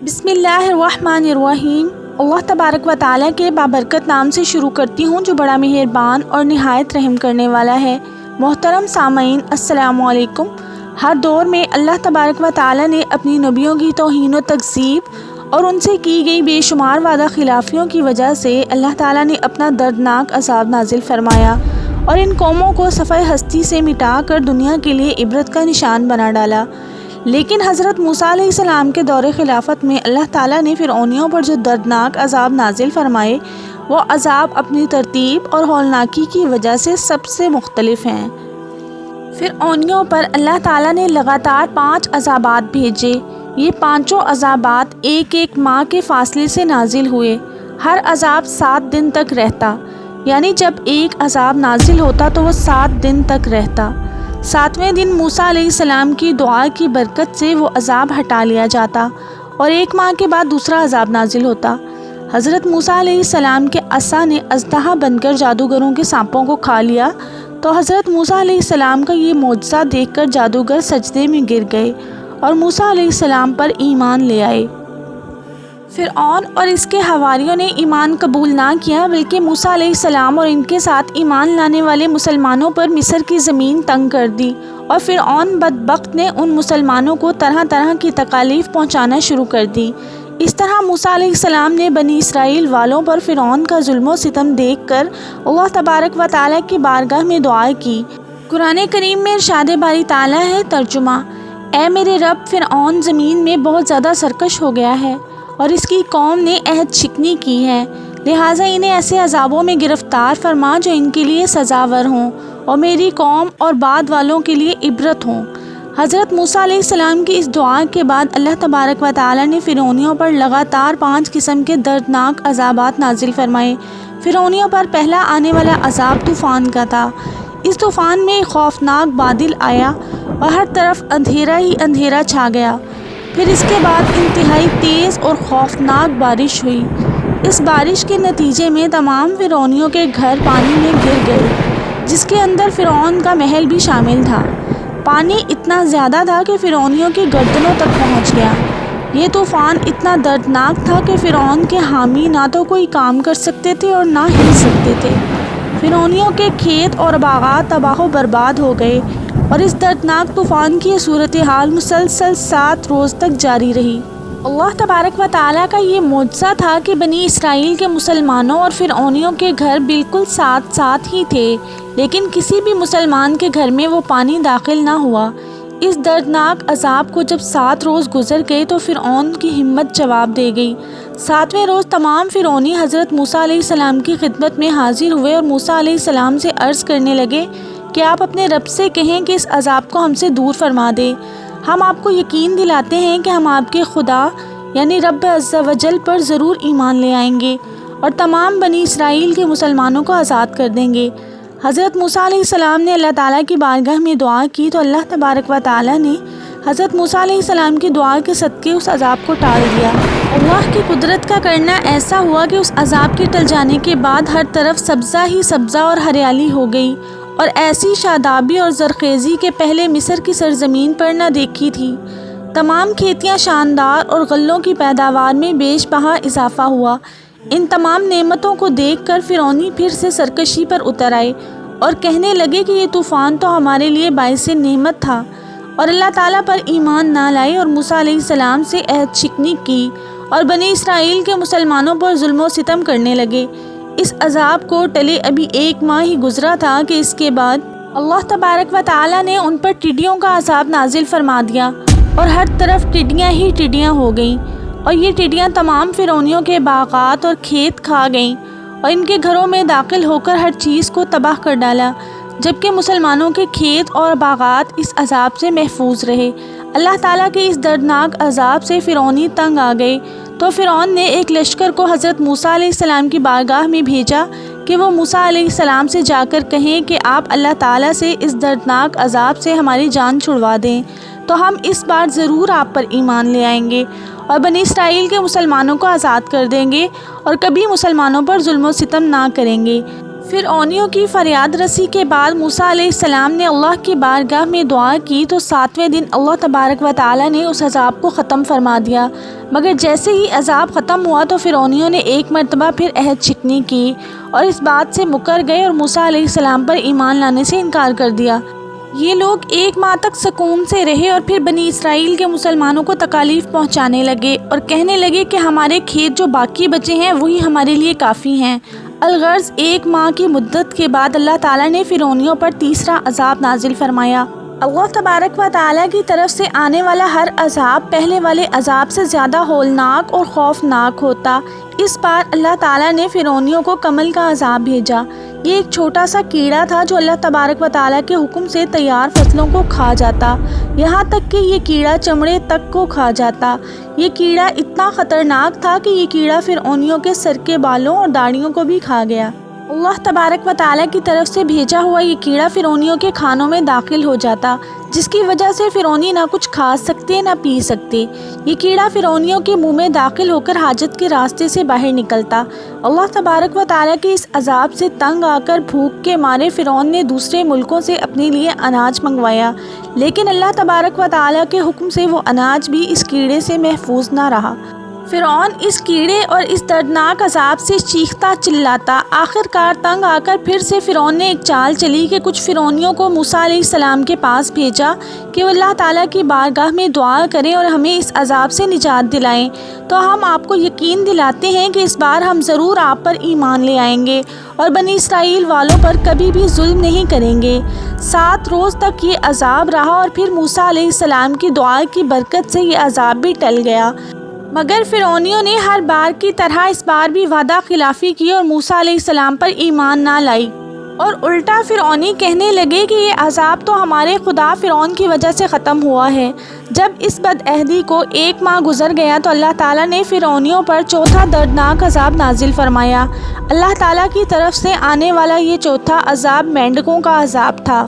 بسم اللہ الرحمن الرحیم۔ اللہ تبارک و تعالیٰ کے بابرکت نام سے شروع کرتی ہوں جو بڑا مہربان اور نہایت رحم کرنے والا ہے۔ محترم سامعین، السلام علیکم۔ ہر دور میں اللہ تبارک و تعالیٰ نے اپنی نبیوں کی توہین و تکذیب اور ان سے کی گئی بے شمار وعدہ خلافیوں کی وجہ سے اللہ تعالیٰ نے اپنا دردناک عذاب نازل فرمایا اور ان قوموں کو صفحہ ہستی سے مٹا کر دنیا کے لیے عبرت کا نشان بنا ڈالا۔ لیکن حضرت موسیٰ علیہ السلام کے دور خلافت میں اللہ تعالیٰ نے فرعونیوں پر جو دردناک عذاب نازل فرمائے، وہ عذاب اپنی ترتیب اور ہولناکی کی وجہ سے سب سے مختلف ہیں۔ فرعونیوں پر اللہ تعالیٰ نے لگاتار 5 عذابات بھیجے۔ یہ پانچوں عذابات ایک ایک ماہ کے فاصلے سے نازل ہوئے۔ ہر عذاب 7 دن تک رہتا، یعنی جب ایک عذاب نازل ہوتا تو وہ 7 دن تک رہتا۔ 7ویں دن موسیٰ علیہ السلام کی دعا کی برکت سے وہ عذاب ہٹا لیا جاتا اور 1 ماہ کے بعد دوسرا عذاب نازل ہوتا۔ حضرت موسیٰ علیہ السلام کے عصا نے اژدہا بن کر جادوگروں کے سانپوں کو کھا لیا تو حضرت موسیٰ علیہ السلام کا یہ معجزہ دیکھ کر جادوگر سجدے میں گر گئے اور موسیٰ علیہ السلام پر ایمان لے آئے۔ فرعون اور اس کے حواریوں نے ایمان قبول نہ کیا، بلکہ موسیٰ علیہ السلام اور ان کے ساتھ ایمان لانے والے مسلمانوں پر مصر کی زمین تنگ کر دی اور فرعون بدبخت نے ان مسلمانوں کو طرح طرح کی تکالیف پہنچانا شروع کر دی۔ اس طرح موسیٰ علیہ السلام نے بنی اسرائیل والوں پر فرعون کا ظلم و ستم دیکھ کر اللہ تبارک و تعالیٰ کی بارگاہ میں دعا کی۔ قرآن کریم میں ارشاد باری تعالیٰ ہے، ترجمہ: اے میرے رب، فرعون زمین میں بہت زیادہ سرکش ہو گیا ہے اور اس کی قوم نے عہد شکنی کی ہے، لہٰذا انہیں ایسے عذابوں میں گرفتار فرما جو ان کے لیے سزاور ہوں اور میری قوم اور بعد والوں کے لیے عبرت ہوں۔ حضرت موسیٰ علیہ السلام کی اس دعا کے بعد اللہ تبارک و تعالیٰ نے فرعونیوں پر لگاتار 5 قسم کے دردناک عذابات نازل فرمائے۔ فرعونیوں پر پہلا آنے والا عذاب طوفان کا تھا۔ اس طوفان میں ایک خوفناک بادل آیا اور ہر طرف اندھیرا ہی اندھیرا چھا گیا۔ پھر اس کے بعد انتہائی تیز اور خوفناک بارش ہوئی۔ اس بارش کے نتیجے میں تمام فرعونیوں کے گھر پانی میں گر گئے، جس کے اندر فرعون کا محل بھی شامل تھا۔ پانی اتنا زیادہ تھا کہ فرعونیوں کی گردنوں تک پہنچ گیا۔ یہ طوفان اتنا دردناک تھا کہ فرعون کے حامی نہ تو کوئی کام کر سکتے تھے اور نہ ہل سکتے تھے۔ فرعونیوں کے کھیت اور باغات تباہ و برباد ہو گئے اور اس دردناک طوفان کی صورتحال مسلسل 7 روز تک جاری رہی۔ اللہ تبارک و تعالیٰ کا یہ معجزہ تھا کہ بنی اسرائیل کے مسلمانوں اور فرعونیوں کے گھر بالکل ساتھ ساتھ ہی تھے، لیکن کسی بھی مسلمان کے گھر میں وہ پانی داخل نہ ہوا۔ اس دردناک عذاب کو جب 7 روز گزر گئے تو فرعون کی ہمت جواب دے گئی۔ 7ویں روز تمام فرعونی حضرت موسیٰ علیہ السلام کی خدمت میں حاضر ہوئے اور موسیٰ علیہ السلام سے عرض کرنے لگے کہ آپ اپنے رب سے کہیں کہ اس عذاب کو ہم سے دور فرما دے۔ ہم آپ کو یقین دلاتے ہیں کہ ہم آپ کے خدا یعنی رب عز و جل پر ضرور ایمان لے آئیں گے اور تمام بنی اسرائیل کے مسلمانوں کو آزاد کر دیں گے۔ حضرت موسیٰ علیہ السلام نے اللہ تعالیٰ کی بارگاہ میں دعا کی تو اللہ تبارک و تعالیٰ نے حضرت موسیٰ علیہ السلام کی دعا کے صدقے اس عذاب کو ٹال دیا۔ اللہ کی قدرت کا کرنا ایسا ہوا کہ اس عذاب کے ٹل جانے کے بعد ہر طرف سبزہ ہی سبزہ اور ہریالی ہو گئی اور ایسی شادابی اور زرخیزی کے پہلے مصر کی سرزمین پر نہ دیکھی تھی۔ تمام کھیتیاں شاندار اور غلوں کی پیداوار میں بیش بہا اضافہ ہوا۔ ان تمام نعمتوں کو دیکھ کر فرعونی پھر سے سرکشی پر اتر آئے اور کہنے لگے کہ یہ طوفان تو ہمارے لیے باعث نعمت تھا، اور اللہ تعالیٰ پر ایمان نہ لائے اور موسیٰ علیہ السلام سے عہد شکنی کی اور بنی اسرائیل کے مسلمانوں پر ظلم و ستم کرنے لگے۔ اس عذاب کو ٹلے ابھی 1 ماہ ہی گزرا تھا کہ اس کے بعد اللہ تبارک و تعالیٰ نے ان پر ٹڈیوں کا عذاب نازل فرما دیا اور ہر طرف ٹڈیاں ہی ٹڈیاں ہو گئیں، اور یہ ٹڈیاں تمام فرعونیوں کے باغات اور کھیت کھا گئیں اور ان کے گھروں میں داخل ہو کر ہر چیز کو تباہ کر ڈالا، جبکہ مسلمانوں کے کھیت اور باغات اس عذاب سے محفوظ رہے۔ اللہ تعالیٰ کے اس دردناک عذاب سے فرعونی تنگ آ گئے تو فرعون نے ایک لشکر کو حضرت موسیٰ علیہ السلام کی بارگاہ میں بھیجا کہ وہ موسیٰ علیہ السلام سے جا کر کہیں کہ آپ اللہ تعالیٰ سے اس دردناک عذاب سے ہماری جان چھڑوا دیں تو ہم اس بار ضرور آپ پر ایمان لے آئیں گے اور بنی اسرائیل کے مسلمانوں کو آزاد کر دیں گے اور کبھی مسلمانوں پر ظلم و ستم نہ کریں گے۔ فرعونیوں کی فریاد رسی کے بعد موسیٰ علیہ السلام نے اللہ کی بارگاہ میں دعا کی تو 7ویں دن اللہ تبارک و تعالی نے اس عذاب کو ختم فرما دیا۔ مگر جیسے ہی عذاب ختم ہوا تو فرعونیوں نے ایک مرتبہ پھر عہد شکنی کی اور اس بات سے مکر گئے اور موسیٰ علیہ السلام پر ایمان لانے سے انکار کر دیا۔ یہ لوگ 1 ماہ تک سکون سے رہے اور پھر بنی اسرائیل کے مسلمانوں کو تکالیف پہنچانے لگے اور کہنے لگے کہ ہمارے کھیت جو باقی بچے ہیں وہی ہمارے لیے کافی ہیں۔ الغرض 1 ماہ کی مدت کے بعد اللہ تعالیٰ نے فرعونیوں پر تیسرا عذاب نازل فرمایا۔ اللہ تبارک و تعالیٰ کی طرف سے آنے والا ہر عذاب پہلے والے عذاب سے زیادہ ہولناک اور خوفناک ہوتا۔ اس بار اللہ تعالیٰ نے فرعونیوں کو کمل کا عذاب بھیجا۔ یہ ایک چھوٹا سا کیڑا تھا جو اللہ تبارک و تعالیٰ کے حکم سے تیار فصلوں کو کھا جاتا، یہاں تک کہ یہ کیڑا چمڑے تک کو کھا جاتا۔ یہ کیڑا اتنا خطرناک تھا کہ یہ کیڑا فرعونیوں کے سر کے بالوں اور داڑھیوں کو بھی کھا گیا۔ اللہ تبارک و تعالیٰ کی طرف سے بھیجا ہوا یہ کیڑا فرعونیوں کے کھانوں میں داخل ہو جاتا، جس کی وجہ سے فرعونی نہ کچھ کھا سکتے نہ پی سکتے۔ یہ کیڑا فرعونیوں کے منہ میں داخل ہو کر حاجت کے راستے سے باہر نکلتا۔ اللہ تبارک و تعالیٰ کے اس عذاب سے تنگ آ کر بھوک کے مارے فرعون نے دوسرے ملکوں سے اپنے لیے اناج منگوایا، لیکن اللہ تبارک و تعالیٰ کے حکم سے وہ اناج بھی اس کیڑے سے محفوظ نہ رہا۔ فرعون اس کیڑے اور اس دردناک عذاب سے چیختا چلاتا آخر کار تنگ آ کر پھر سے فرعون نے ایک چال چلی کہ کچھ فرعونیوں کو موسیٰ علیہ السلام کے پاس بھیجا کہ وہ اللہ تعالیٰ کی بارگاہ میں دعا کریں اور ہمیں اس عذاب سے نجات دلائیں، تو ہم آپ کو یقین دلاتے ہیں کہ اس بار ہم ضرور آپ پر ایمان لے آئیں گے اور بنی اسرائیل والوں پر کبھی بھی ظلم نہیں کریں گے۔ 7 روز تک یہ عذاب رہا اور پھر موسیٰ علیہ السلام کی دعا کی برکت سے یہ عذاب بھی ٹل گیا۔ مگر فرعونیوں نے ہر بار کی طرح اس بار بھی وعدہ خلافی کی اور موسیٰ علیہ السلام پر ایمان نہ لائی، اور الٹا فرعونی کہنے لگے کہ یہ عذاب تو ہمارے خدا فرعون کی وجہ سے ختم ہوا ہے۔ جب اس بدعہدی کو 1 ماہ گزر گیا تو اللہ تعالیٰ نے فرعونیوں پر چوتھا دردناک عذاب نازل فرمایا۔ اللہ تعالیٰ کی طرف سے آنے والا یہ چوتھا عذاب مینڈکوں کا عذاب تھا۔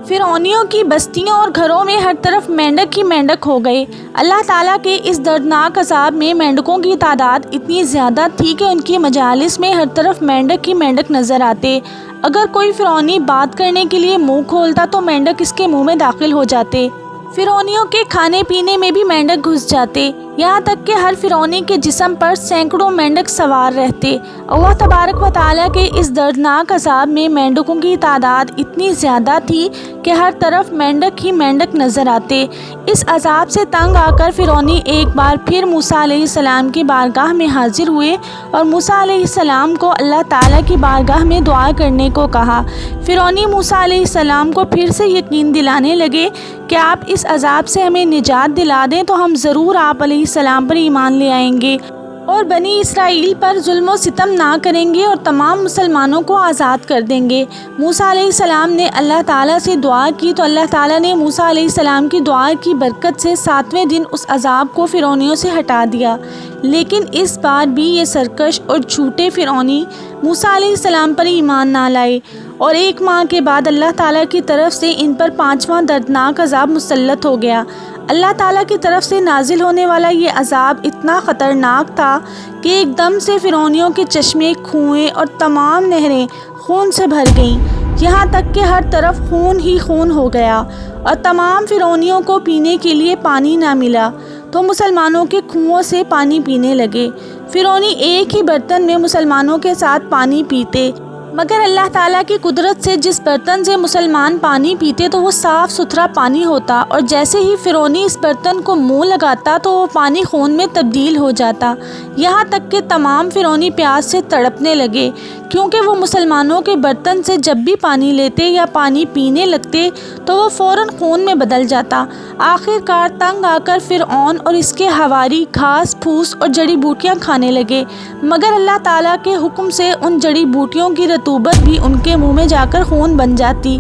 فرعونیوں کی بستیوں اور گھروں میں ہر طرف مینڈک ہی مینڈک ہو گئے۔ اللہ تعالیٰ کے اس دردناک عذاب میں مینڈکوں کی تعداد اتنی زیادہ تھی کہ ان کی مجالس میں ہر طرف مینڈک ہی مینڈک نظر آتے۔ اگر کوئی فرعونی بات کرنے کے لیے منہ کھولتا تو مینڈک اس کے منہ میں داخل ہو جاتے۔ فرعونیوں کے کھانے پینے میں بھی مینڈک گھس جاتے، یہاں تک کہ ہر فرعونی کے جسم پر سینکڑوں مینڈک سوار رہتے۔ اللہ تبارک و تعالیٰ کے اس دردناک عذاب میں مینڈکوں کی تعداد اتنی زیادہ تھی کہ ہر طرف مینڈک ہی مینڈک نظر آتے۔ اس عذاب سے تنگ آ کر فرعونی ایک بار پھر موسیٰ علیہ السلام کی بارگاہ میں حاضر ہوئے اور موسیٰ علیہ السلام کو اللہ تعالیٰ کی بارگاہ میں دعا کرنے کو کہا۔ فرعونی موسیٰ علیہ السلام کو پھر سے یقین دلانے لگے کہ آپ اس عذاب سے ہمیں نجات دلا دیں تو ہم ضرور آپ علیہ السلام پر ایمان لے آئیں گے اور بنی اسرائیل پر ظلم و ستم نہ کریں گے اور تمام مسلمانوں کو آزاد کر دیں گے۔ موسیٰ علیہ السلام نے اللہ تعالیٰ سے دعا کی تو اللہ تعالیٰ نے موسیٰ علیہ السلام کی دعا کی برکت سے 7ویں دن اس عذاب کو فرعونیوں سے ہٹا دیا۔ لیکن اس بار بھی یہ سرکش اور جھوٹے فرعونی موسیٰ علیہ السلام پر ایمان نہ لائے، اور 1 ماہ کے بعد اللہ تعالیٰ کی طرف سے ان پر 5واں دردناک عذاب مسلط ہو گیا۔ اللہ تعالیٰ کی طرف سے نازل ہونے والا یہ عذاب اتنا خطرناک تھا کہ ایک دم سے فرعونیوں کے چشمے، کنویں اور تمام نہریں خون سے بھر گئیں، یہاں تک کہ ہر طرف خون ہی خون ہو گیا اور تمام فرعونیوں کو پینے کے لیے پانی نہ ملا تو مسلمانوں کے کنوؤں سے پانی پینے لگے۔ فرعونی ایک ہی برتن میں مسلمانوں کے ساتھ پانی پیتے، مگر اللہ تعالیٰ کی قدرت سے جس برتن سے مسلمان پانی پیتے تو وہ صاف ستھرا پانی ہوتا، اور جیسے ہی فرعونی اس برتن کو منہ لگاتا تو وہ پانی خون میں تبدیل ہو جاتا، یہاں تک کہ تمام فرعونی پیاس سے تڑپنے لگے، کیونکہ وہ مسلمانوں کے برتن سے جب بھی پانی لیتے یا پانی پینے لگتے تو وہ فوراً خون میں بدل جاتا۔ آخر کار تنگ آ کر فرعون اور اس کے حواری گھاس پھوس اور جڑی بوٹیاں کھانے لگے، مگر اللہ تعالیٰ کے حکم سے ان جڑی بوٹیوں کی رطوبت بھی ان کے منہ میں جا کر خون بن جاتی۔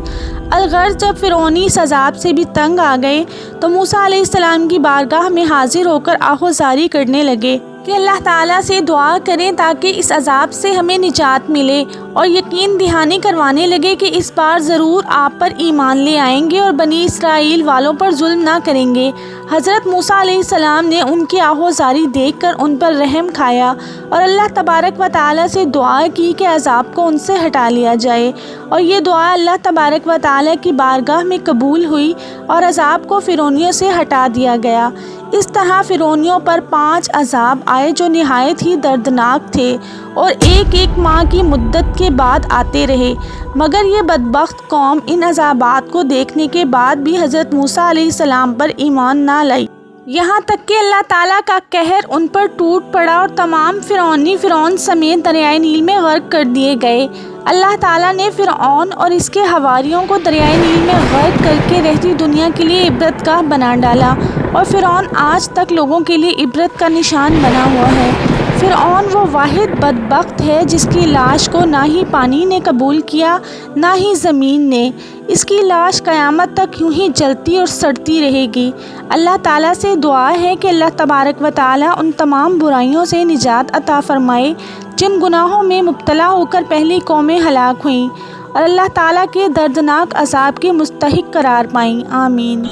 الغرض جب فرعونی اس عذاب سے بھی تنگ آ گئے تو موسیٰ علیہ السلام کی بارگاہ میں حاضر ہو کر آہوزاری کرنے لگے کہ اللہ تعالیٰ سے دعا کریں تاکہ اس عذاب سے ہمیں نجات ملے، اور یقین دہانی کروانے لگے کہ اس بار ضرور آپ پر ایمان لے آئیں گے اور بنی اسرائیل والوں پر ظلم نہ کریں گے۔ حضرت موسیٰ علیہ السلام نے ان کی آہوزاری دیکھ کر ان پر رحم کھایا اور اللہ تبارک و تعالیٰ سے دعا کی کہ عذاب کو ان سے ہٹا لیا جائے، اور یہ دعا اللہ تبارک و تعالیٰ کی بارگاہ میں قبول ہوئی اور عذاب کو فرعونیوں سے ہٹا دیا گیا۔ اس طرح فرعونیوں پر 5 عذاب آئے جو نہایت ہی دردناک تھے اور ایک ایک ماہ کی مدت کے بعد آتے رہے، مگر یہ بدبخت قوم ان عذابات کو دیکھنے کے بعد بھی حضرت موسیٰ علیہ السلام پر ایمان نہ لائی، یہاں تک کہ اللہ تعالیٰ کا قہر ان پر ٹوٹ پڑا اور تمام فرعون سمیت دریائے نیل میں غرق کر دیے گئے۔ اللہ تعالیٰ نے فرعون اور اس کے حواریوں کو دریائے نیل میں غرق کر کے رہتی دنیا کے لیے عبرت گاہ بنا ڈالا، اور فرعون آج تک لوگوں کے لیے عبرت کا نشان بنا ہوا ہے۔ فرعون وہ واحد بدبخت ہے جس کی لاش کو نہ ہی پانی نے قبول کیا نہ ہی زمین نے، اس کی لاش قیامت تک یوں ہی جلتی اور سڑتی رہے گی۔ اللہ تعالیٰ سے دعا ہے کہ اللہ تبارک و تعالیٰ ان تمام برائیوں سے نجات عطا فرمائے جن گناہوں میں مبتلا ہو کر پہلی قومیں ہلاک ہوئیں، اور اللہ تعالیٰ کے دردناک عذاب کے مستحق قرار پائیں۔ آمین۔